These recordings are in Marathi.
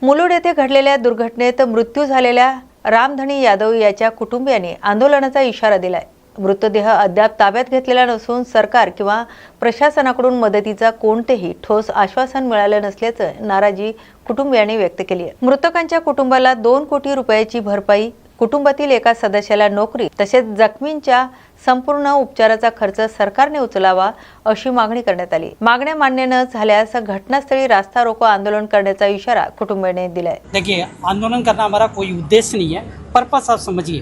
मुलुंड येथे घडलेल्या दुर्घटनेत मृत्यू झालेल्या रामधनी यादव याच्या कुटुंबियांनी आंदोलनाचा इशारा दिलाय। मृतदेह अद्याप ताब्यात घेतलेला नसून सरकार किंवा प्रशासनाकडून मदतीचा कोणतेही ठोस आश्वासन मिळाले नसल्याचं नाराजी कुटुंबियांनी व्यक्त केली आहे। मृतकांच्या कुटुंबाला 2 कोटी रुपयाची भरपाई, कुटुंबातील एका सदस्याला नोकरी तसेच जखमींच्या संपूर्ण उपचाराचा खर्च सरकारने उचलावा अशी मागणी करण्यात आली। मागण्या मान्य न झाल्यास घटनास्थळी रास्ता रोको आंदोलन करण्याचा इशारा कुटुंबियांनी दिलाय। देखिए, आंदोलन करना हमारा कोई उद्देश्य नहीं है, पर्पस आप समझिए।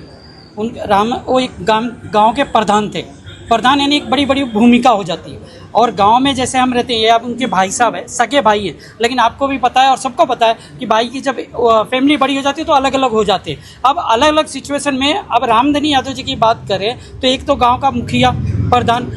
वो एक गांव के प्रधान थे। प्रधान यानी एक बड़ी बड़ी भूमिका हो जाती है। और गांव में जैसे हम रहते हैं, ये अब उनके भाई साहब है, सगे भाई हैं, लेकिन आपको भी पता है और सबको पता है कि भाई की जब फैमिली बड़ी हो जाती है तो अलग अलग हो जाते हैं। अब अलग अलग सिचुएशन में अब रामधनी यादव जी की बात करें तो एक तो गांव का मुखिया प्रधान,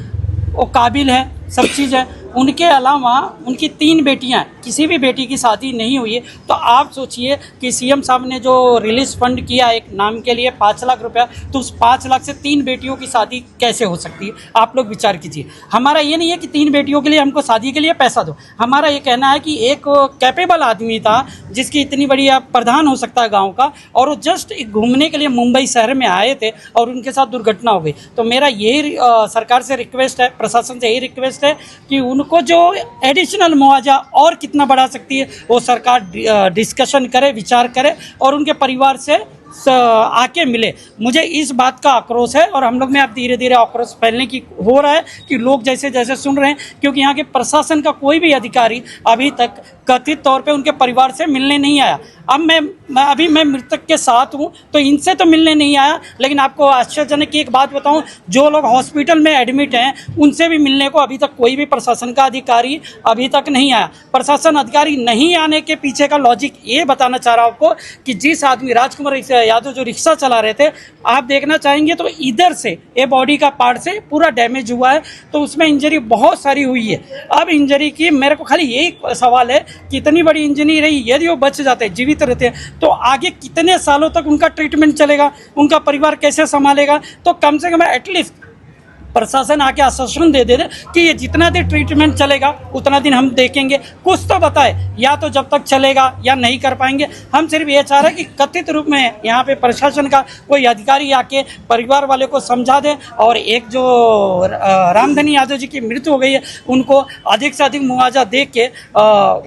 वो काबिल है, सब चीज़ है। उनके अलावा उनकी 3 बेटियां, किसी भी बेटी की शादी नहीं हुई है। तो आप सोचिए कि सीएम साहब ने जो रिलीज फंड किया एक नाम के लिए 5 लाख रुपया, तो उस 5 लाख से 3 बेटियों की शादी कैसे हो सकती है? आप लोग विचार कीजिए। हमारा ये नहीं है कि 3 बेटियों के लिए हमको शादी के लिए पैसा दो। हमारा ये कहना है कि एक कैपेबल आदमी था जिसकी इतनी बड़ी आप प्रधान हो सकता है गाँव का, और वो जस्ट घूमने के लिए मुंबई शहर में आए थे और उनके साथ दुर्घटना हो गई। तो मेरा यही सरकार से रिक्वेस्ट है, प्रशासन से यही रिक्वेस्ट है कि उनको जो एडिशनल मुआवजा और कितना बढ़ा सकती है वो सरकार डिस्कशन करे, विचार करे और उनके परिवार से आके मिले। मुझे इस बात का आक्रोश है और हम लोग में अब धीरे धीरे आक्रोश फैलने की हो रहा है कि लोग जैसे जैसे सुन रहे हैं, क्योंकि यहाँ के प्रशासन का कोई भी अधिकारी अभी तक कथित तौर पे उनके परिवार से मिलने नहीं आया। अब मैं मृतक के साथ हूँ तो इनसे तो मिलने नहीं आया, लेकिन आपको आश्चर्यजनक की एक बात बताऊँ, जो लोग हॉस्पिटल में एडमिट हैं उनसे भी मिलने को अभी तक कोई भी प्रशासन का अधिकारी अभी तक नहीं आया। प्रशासन अधिकारी नहीं आने के पीछे का लॉजिक ये बताना चाह रहा हूँ आपको कि जिस आदमी राजकुमार यादव जो रिक्शा चला रहे थे, आप देखना चाहेंगे तो इधर से ये बॉडी का पार्ट से पूरा डैमेज हुआ है, तो उसमें इंजरी बहुत सारी हुई है। अब इंजरी की मेरे को खाली यही सवाल है कि इतनी बड़ी इंजरी रही, यदि वो बच जाते हैं, जीवित रहते हैं, तो आगे कितने सालों तक उनका ट्रीटमेंट चलेगा, उनका परिवार कैसे संभालेगा? तो कम से कम एटलीस्ट प्रशासन आके आश्वासन दे दे कि ये जितना दिन ट्रीटमेंट चलेगा उतना दिन हम देखेंगे, कुछ तो बताए। या तो जब तक चलेगा या नहीं कर पाएंगे। हम सिर्फ ये चाह रहे हैं कि कथित रूप में यहाँ पे प्रशासन का कोई अधिकारी आके परिवार वाले को समझा दे और एक जो रामधनी यादव जी की मृत्यु हो गई है उनको अधिक से अधिक मुआवजा दे के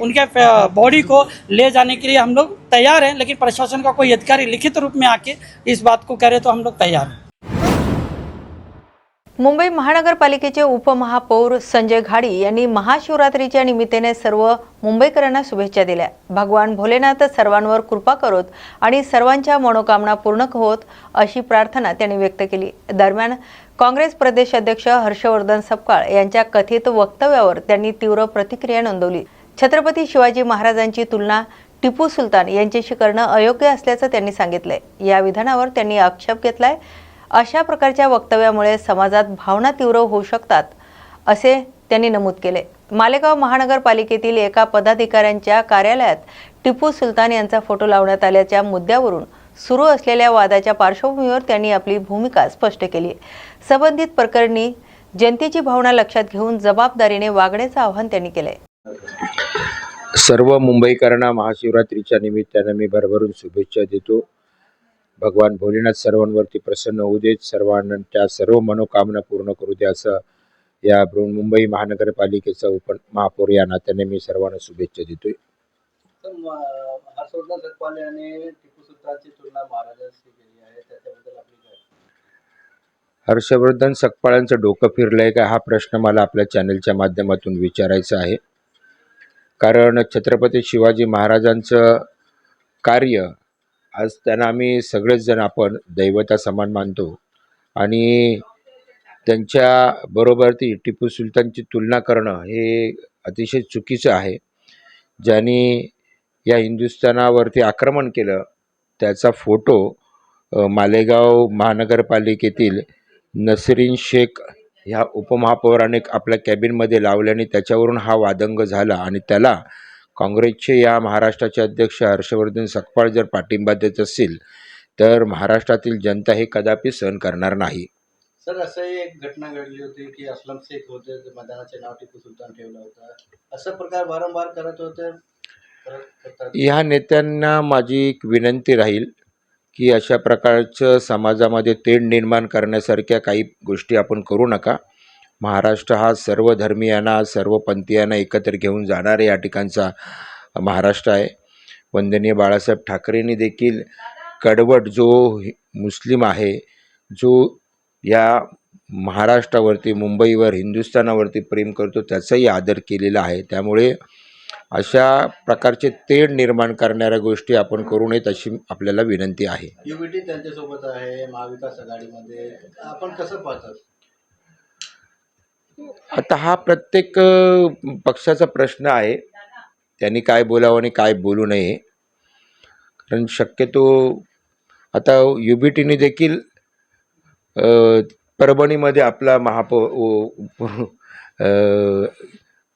उनके बॉडी को ले जाने के लिए हम लोग तैयार हैं। लेकिन प्रशासन का कोई अधिकारी लिखित रूप में आके इस बात को करे तो हम लोग तैयार हैं। मुंबई महानगरपालिकेचे उपमहापौर संजय घाडी यांनी महाशिवरात्रीच्या निमित्ताने सर्व मुंबईकरांना शुभेच्छा दिल्या। भगवान भोलेनाथ सर्वांवर कृपा करोत आणि सर्वांच्या मनोकामना पूर्ण होत अशी प्रार्थना त्यांनी व्यक्त केली। दरम्यान काँग्रेस प्रदेश अध्यक्ष हर्षवर्धन सपकाळ यांच्या कथित वक्तव्यावर त्यांनी तीव्र प्रतिक्रिया नोंदवली। छत्रपती शिवाजी महाराजांची तुलना टिपू सुलतान यांच्याशी करणं अयोग्य असल्याचं त्यांनी सांगितलंय। या विधानावर त्यांनी आक्षेप घेतलाय। अशा प्रकारच्या वक्तव्यामुळे समाजात भावना तीव्र होऊ शकतात असे त्यांनी नमूद केले। मालेगाव महानगरपालिकेतील एका पदाधिकाऱ्यांच्या कार्यालयात टिपू सुलतान यांचा फोटो लावण्यात आल्याच्या मुद्द्यावरून सुरू असलेल्या वादाच्या पार्श्वभूमीवर त्यांनी आपली भूमिका स्पष्ट केली। संबंधित प्रकरणी जनतेची भावना लक्षात घेऊन जबाबदारीने वागण्याचं आवाहन त्यांनी केले। सर्व मुंबईकरांना महाशिवरात्रीच्या निमित्ताने मी भरभरून शुभेच्छा देतो। भगवान भोलेनाथ सर्वांवरती प्रसन्न होऊ देत, सर्वांच्या सर्व मनोकामना पूर्ण करू दे असं या मुंबई महानगरपालिकेचा उपमहापौर या नात्याने मी सर्वांना शुभेच्छा देतोय। हर्षवर्धन सकपाल यांनी टिपू सुलतानची तुलना महाराजांशी केली आहे, त्याच्याबद्दल आपली काय? हर्षवर्धन सकपाळांचं डोकं फिरलंय का हा प्रश्न मला आपल्या चॅनलच्या माध्यमातून विचारायचा आहे। कारण छत्रपती शिवाजी महाराजांचं कार्य आज त्यांना आम्ही सगळेच जण आपण दैवता समान मानतो आणि त्यांच्या बरोबर ती टिपू सुलतानची तुलना करणं हे अतिशय चुकीचं आहे। ज्यांनी या हिंदुस्थानावरती आक्रमण केलं त्याचा फोटो मालेगाव महानगरपालिकेतील नसरीन शेख ह्या उपमहापौराने आपल्या कॅबिनमध्ये लावल्याने त्याच्यावरून हा वादंग झाला आणि त्याला काँग्रेसचे या महाराष्ट्राचे अध्यक्ष हर्षवर्धन सकपाळ जर पाठिंबा देत असतील तर महाराष्ट्रातील जनता हे कदापि सहन करणार नाही। सर, असंही एक घटना घडली होती की असलम शेख होते, मैदानाचे नाव टिपू सुलतान ठेवलं होतं, असं प्रकार वारंवार करत होते। परत करतात? ह्या नेत्यांना माझी एक विनंती राहील की अशा प्रकारचं समाजामध्ये तेढ निर्माण करण्यासारख्या काही गोष्टी आपण करू नका. महाराष्ट्र हा सर्व धर्मीयांना, सर्व पंथीयांना एकत्र घेऊन जाणारे या ठिकाणचा महाराष्ट्र आहे. वंदनीय बाळासाहेब ठाकरेंनी देखील कडवट जो मुस्लिम आहे, जो या महाराष्ट्रावरती, मुंबईवर, हिंदुस्थानावरती प्रेम करतो, त्याचाही आदर केलेला आहे. त्यामुळे अशा प्रकारचे तेढ निर्माण करणाऱ्या गोष्टी आपण करू नयेत अशी आपल्याला विनंती आहे. युबीटी त्यांच्यासोबत आहे महाविकास आघाडीमध्ये, आपण कसं पाहतात? आता हा प्रत्येक पक्षाचा प्रश्न आहे, त्यांनी काय बोलावं आणि काय बोलू नये. कारण शक्यतो आता युबीटीने देखील परभणीमध्ये आपला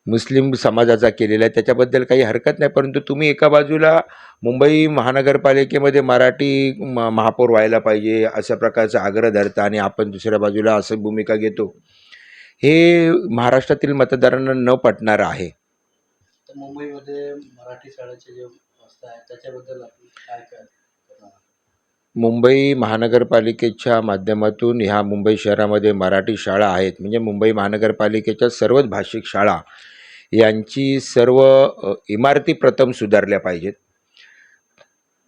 मुस्लिम समाजाचा केलेला आहे, त्याच्याबद्दल काही हरकत नाही. परंतु तुम्ही एका बाजूला मुंबई महानगरपालिकेमध्ये मराठी महापौर व्हायला पाहिजे अशा प्रकारचा आग्रह धरता आणि आपण दुसऱ्या बाजूला असं भूमिका घेतो, हे महाराष्ट्रातील मतदारांना न पटणारं आहे. तर मुंबईमध्ये मराठी शाळेची जी व्यवस्था आहे त्याच्याबद्दल आपण काय काय करणार? मुंबई महानगरपालिकेच्या माध्यमातून ह्या मुंबई शहरामध्ये मराठी शाळा आहेत, म्हणजे मुंबई महानगरपालिकेच्या सर्वच भाषिक शाळा यांची सर्व इमारती प्रथम सुधारल्या पाहिजेत.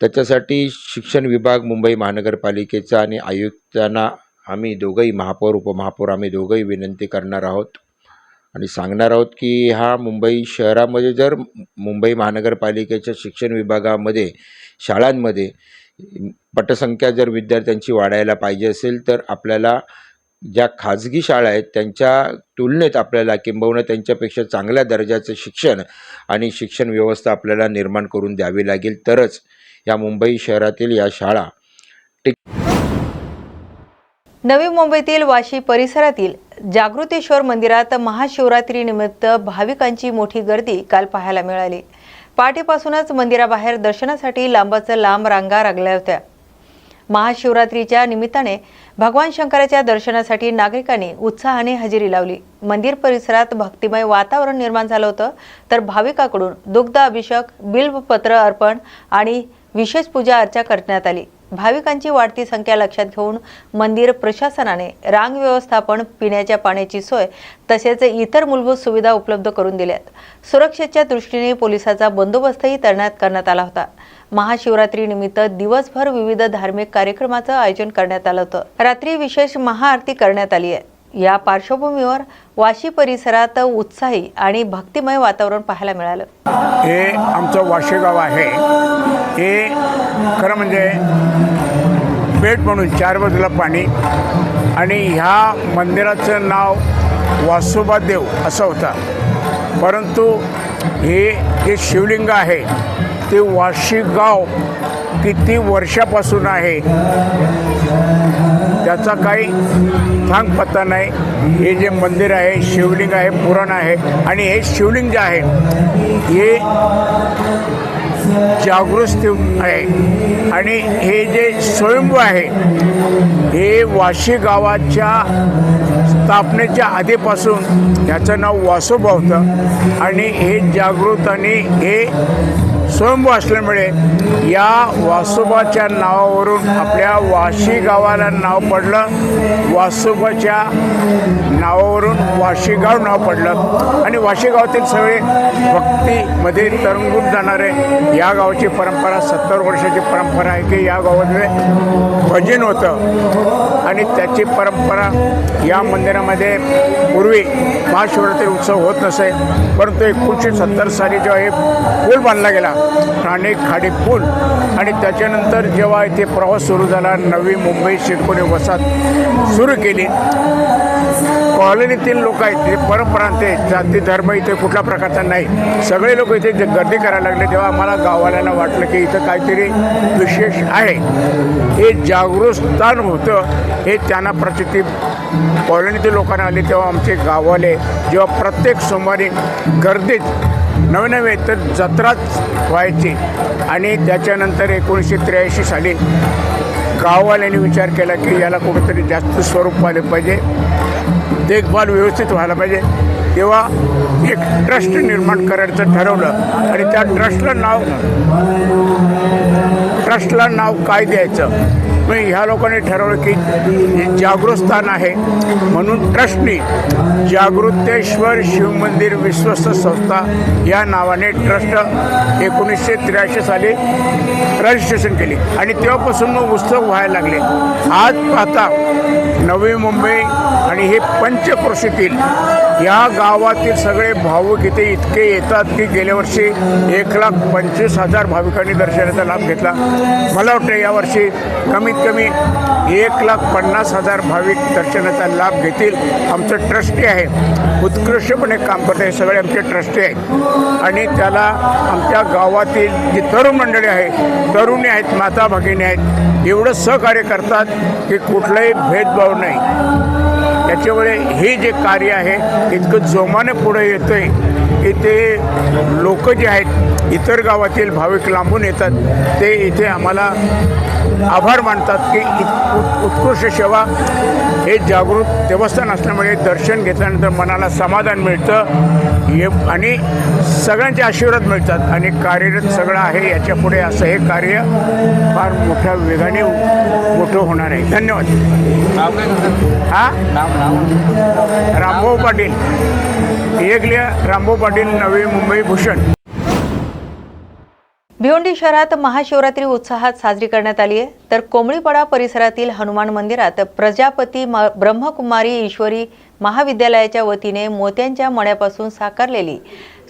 त्याच्यासाठी शिक्षण विभाग मुंबई महानगरपालिकेचा आणि आयुक्तांना आम्ही दोघंही, महापौर उपमहापौर आम्ही दोघंही विनंती करणार आहोत आणि सांगणार आहोत की हा मुंबई शहरामध्ये जर मुंबई महानगरपालिकेच्या शिक्षण विभागामध्ये, शाळांमध्ये पटसंख्या जर विद्यार्थ्यांची वाढायला पाहिजे असेल तर आपल्याला ज्या खाजगी शाळा आहेत त्यांच्या तुलनेत आपल्याला किंबहुना त्यांच्यापेक्षा चांगल्या दर्जाचं शिक्षण आणि शिक्षण व्यवस्था आपल्याला निर्माण करून द्यावी लागेल, तरच या मुंबई शहरातील या शाळा नवी मुंबईतील वाशी परिसरातील जागृतेश्वर मंदिरात महाशिवरात्रीनिमित्त भाविकांची मोठी गर्दी काल पाहायला मिळाली. पहाटेपासूनच मंदिराबाहेर दर्शनासाठी लांबच लांब रांगा लागल्या होत्या. महाशिवरात्रीच्या निमित्ताने भगवान शंकराच्या दर्शनासाठी नागरिकांनी उत्साहाने हजेरी लावली. मंदिर परिसरात भक्तिमय वातावरण निर्माण झालं होतं, तर भाविकांकडून दुग्ध अभिषेक, बिल्वपत्र अर्पण आणि विशेष पूजा अर्चा करण्यात आली. भाविकांची वाढती संख्या लक्षात घेऊन मंदिर प्रशासनाने रांग व्यवस्थापन, पिण्याच्या पाण्याची सोय तसेच इतर मूलभूत सुविधा उपलब्ध करून दिल्यात. सुरक्षेच्या दृष्टीने पोलिसांचा बंदोबस्तही तैनात करण्यात आला होता. महाशिवरात्रीनिमित्त दिवसभर विविध धार्मिक कार्यक्रमाचं आयोजन करण्यात आलं होतं. रात्री विशेष महाआरती करण्यात आली आहे. या पार्श्वभूमीवर वाशी परिसरात उत्साही आणि भक्तिमय वातावरण पाहायला मिळालं. हे आमचं वाशी गाव आहे. हे खरं म्हणजे पेठ म्हणून चार बाजूला पाणी आणि ह्या मंदिराचं नाव वासोबा देव असं होतं. परंतु हे जे शिवलिंग आहे ते वाशी गाव किती वर्षापासून आहे त्याचा काही थांग पत्ता नाही. हे जे मंदिर आहे, शिवलिंग आहे, पुराण आहे आणि हे शिवलिंग जे आहे हे जागृत आहे आणि हे जे स्वयंभू आहे हे वाशी गावाच्या स्थापनेच्या आधीपासून याचं नाव वासोबा होतं आणि हे जागृत आणि हे स्वयंभू असल्यामुळे या वासोबाच्या नावावरून आपल्या वाशी गावाला नाव पडलं. वासोबाच्या नावावरून वाशी गाव नाव पडलं आणि वाशी गावातील सगळे भक्तीमध्ये तरंगून जाणारे या गावाची परंपरा 70 वर्षाची परंपरा आहे की या गावामध्ये भजन होतं आणि त्याची परंपरा या मंदिरामध्ये पूर्वी महाशिवरात्री उत्सव होत नसे. परंतु 1970 साली जेव्हा हे पूल बांधला गेला, ठाणे खाडी पूल, आणि त्याच्यानंतर जेव्हा इथे प्रवास सुरू झाला, नवी मुंबई शिरकोणी वसाहत सुरू केली, कॉलनीतील लोक आहेत ते परप्रांतीय, जाती धर्म इथे कुठल्या प्रकारचा नाही, सगळे लोक इथे जे गर्दी करायला लागले तेव्हा आम्हाला गाववाल्यांना वाटलं की इथं काहीतरी विशेष आहे. हे जागृत स्थान होतं हे त्यांना प्रचिती कॉलनीतील लोकांना आली. तेव्हा आमचे गाववाले जेव्हा प्रत्येक सोमवारी गर्दीत नवे तर जत्राच व्हायची आणि त्याच्यानंतर 1983 साली गाववाल्यांनी विचार केला की याला कुठेतरी जास्त स्वरूप आले पाहिजे, देखभाल व्यवस्थित व्हायला पाहिजे. तेव्हा एक ट्रस्ट निर्माण करायचं ठरवलं आणि त्या ट्रस्टला नाव काय द्यायचं. मग ह्या लोकांनी ठरवलं की हे जागृत स्थान आहे म्हणून ट्रस्टनी जागृतेश्वर शिवमंदिर विश्वस्त संस्था या नावाने ट्रस्ट 1983 साली रजिस्ट्रेशन केली आणि तेव्हापासून मग उत्सव व्हायला लागले. आज पाहता नवी मुंबई आणि हे पंचक्रोशीतील या गावातील सगळे भाविक इथे इतके येतात की गेल्या वर्षी 1,25,000 भाविकांनी दर्शनाचा लाभ घेतला. मला वाटतं यावर्षी कमीत कमी 1,50,000 भाविक दर्शनाचा लाभ घेतील. आमचं ट्रस्टी आहे, उत्कृष्टपणे काम करतं. हे सगळे आमचे ट्रस्टी आहेत आणि त्याला आमच्या गावातील जी तरुण मंडळी आहे, तरुणी आहेत, माता भगिनी आहेत, एवढं सहकार्य करतात की कुठलाही भेदभाव नाही. त्याच्यामुळे हे जे कार्य आहे इतकं जोमाने पुढे येतं आहे की ते लोक जे आहेत इतर गावातील भाविक लांबून येतात ते इथे आम्हाला आभार मानतात की उत्कृष्ट सेवा हे जागृत देवस्थान असल्यामुळे दर्शन घेतल्यानंतर मनाला समाधान मिळतं आणि सगळ्यांचे आशीर्वाद मिळतात आणि कार्यरत सगळं आहे. याच्या पुढे असं हे कार्य फार मोठ्या वेगाने मोठं होणार आहे. धन्यवाद. रामभाऊ पाटील, रामभाऊ पाटील, नवी मुंबई भूषण. भिवंडी शहरात महाशिवरात्री उत्साहात साजरी करण्यात आली आहे. तर कोंबळीपाडा परिसरातील हनुमान मंदिरात प्रजापती ब्रह्मकुमारी ईश्वरी महाविद्यालयाच्या वतीने मोत्यांच्या मण्यापासून साकारलेली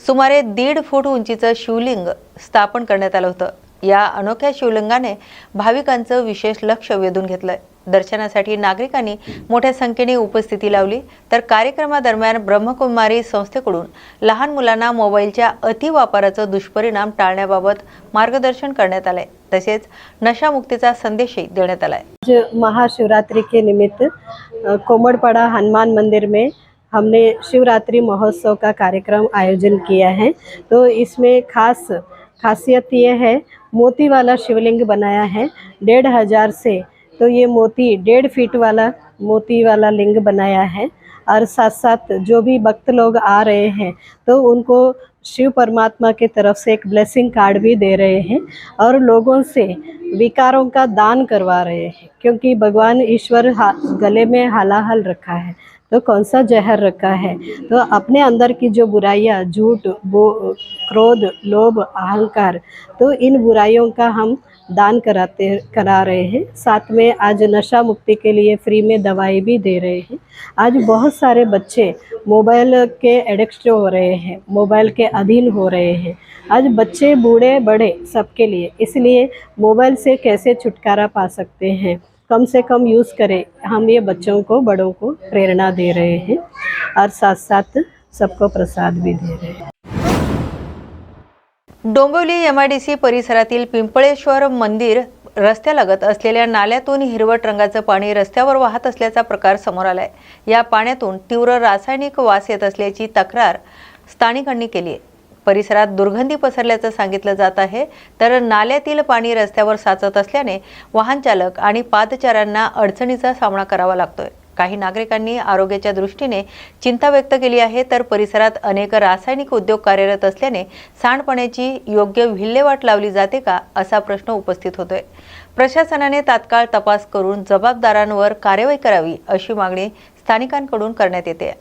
सुमारे 1.5 फूट उंचीचं शिवलिंग स्थापन करण्यात आलं होतं. या अनोख्या शिवलिंगाने भाविकांचं विशेष लक्ष वेधून घेतलंय. दर्शनासाठी नागरिकांनी मोठ्या संख्येने उपस्थिती लावली. तर कार्यक्रमादरम्यान ब्रह्मकुमारी संस्थेकडून लहान मुलांना मोबाईलच्या अतिवापराचं दुष्परिणाम टाळण्याबाबत मार्गदर्शन करण्यात आलंय. तसेच नशामुक्तीचा संदेशही देण्यात आलाय. आज महाशिवरात्रि के निमित्त कोमड़पाड़ा हनुमान मंदिर में हमने शिवरात्रि महोत्सव का कार्यक्रम आयोजन किया है. तो इसमें खासियत ये है, मोती वाला शिवलिंग बनाया है 1,500 से. तो ये मोती 1.5 फीट वाला मोती वाला लिंग बनाया है और साथ साथ जो भी भक्त लोग आ रहे हैं तो उनको शिव परमात्मा की तरफ से एक ब्लेसिंग कार्ड भी दे रहे हैं और लोगों से विकारों का दान करवा रहे हैं. क्योंकि भगवान ईश्वर गले में हलाहल रखा है तो कौन सा जहर रखा है. तो अपने अंदर की जो बुराइयाँ, झूठ, क्रोध, लोभ, अहंकार, तो इन बुराइयों का हम दान करा रहे हैं. साथ में आज नशा मुक्ति के लिए फ्री में दवाई भी दे रहे हैं. आज बहुत सारे बच्चे मोबाइल के एडिक्ट हो रहे हैं, मोबाइल के अधीन हो रहे हैं. आज बच्चे, बूढ़े, बड़े सबके लिए, इसलिए मोबाइल से कैसे छुटकारा पा सकते हैं, कम से कम यूज़ करें. हम ये बच्चों को, बड़ों को प्रेरणा दे रहे हैं और साथ साथ सबको प्रसाद भी दे रहे हैं. डोंबिवली MIDC परिसरातील पिंपळेश्वर मंदिर रस्त्यालगत असलेल्या नाल्यातून हिरवट रंगाचं पाणी रस्त्यावर वाहत असल्याचा प्रकार समोर आलाय. या पाण्यातून तीव्र रासायनिक वास येत असल्याची तक्रार स्थानिकांनी केली आहे. परिसरात दुर्गंधी पसरल्याचं सांगितलं जात आहे. तर नाल्यातील पाणी रस्त्यावर साचत असल्याने वाहन चालक आणि पादचाऱ्यांना अडचणीचा सामना करावा लागतोय. काही नागरिकांनी आरोग्याच्या दृष्टीने चिंता व्यक्त केली आहे. तर परिसरात अनेक रासायनिक उद्योग कार्यरत असल्याने सांडपाण्याची योग्य विल्हेवाट लावली जाते का असा प्रश्न उपस्थित होतोय. प्रशासनाने तात्काळ तपास करून जबाबदारांवर कारवाई करावी अशी मागणी स्थानिकांकडून करण्यात येते.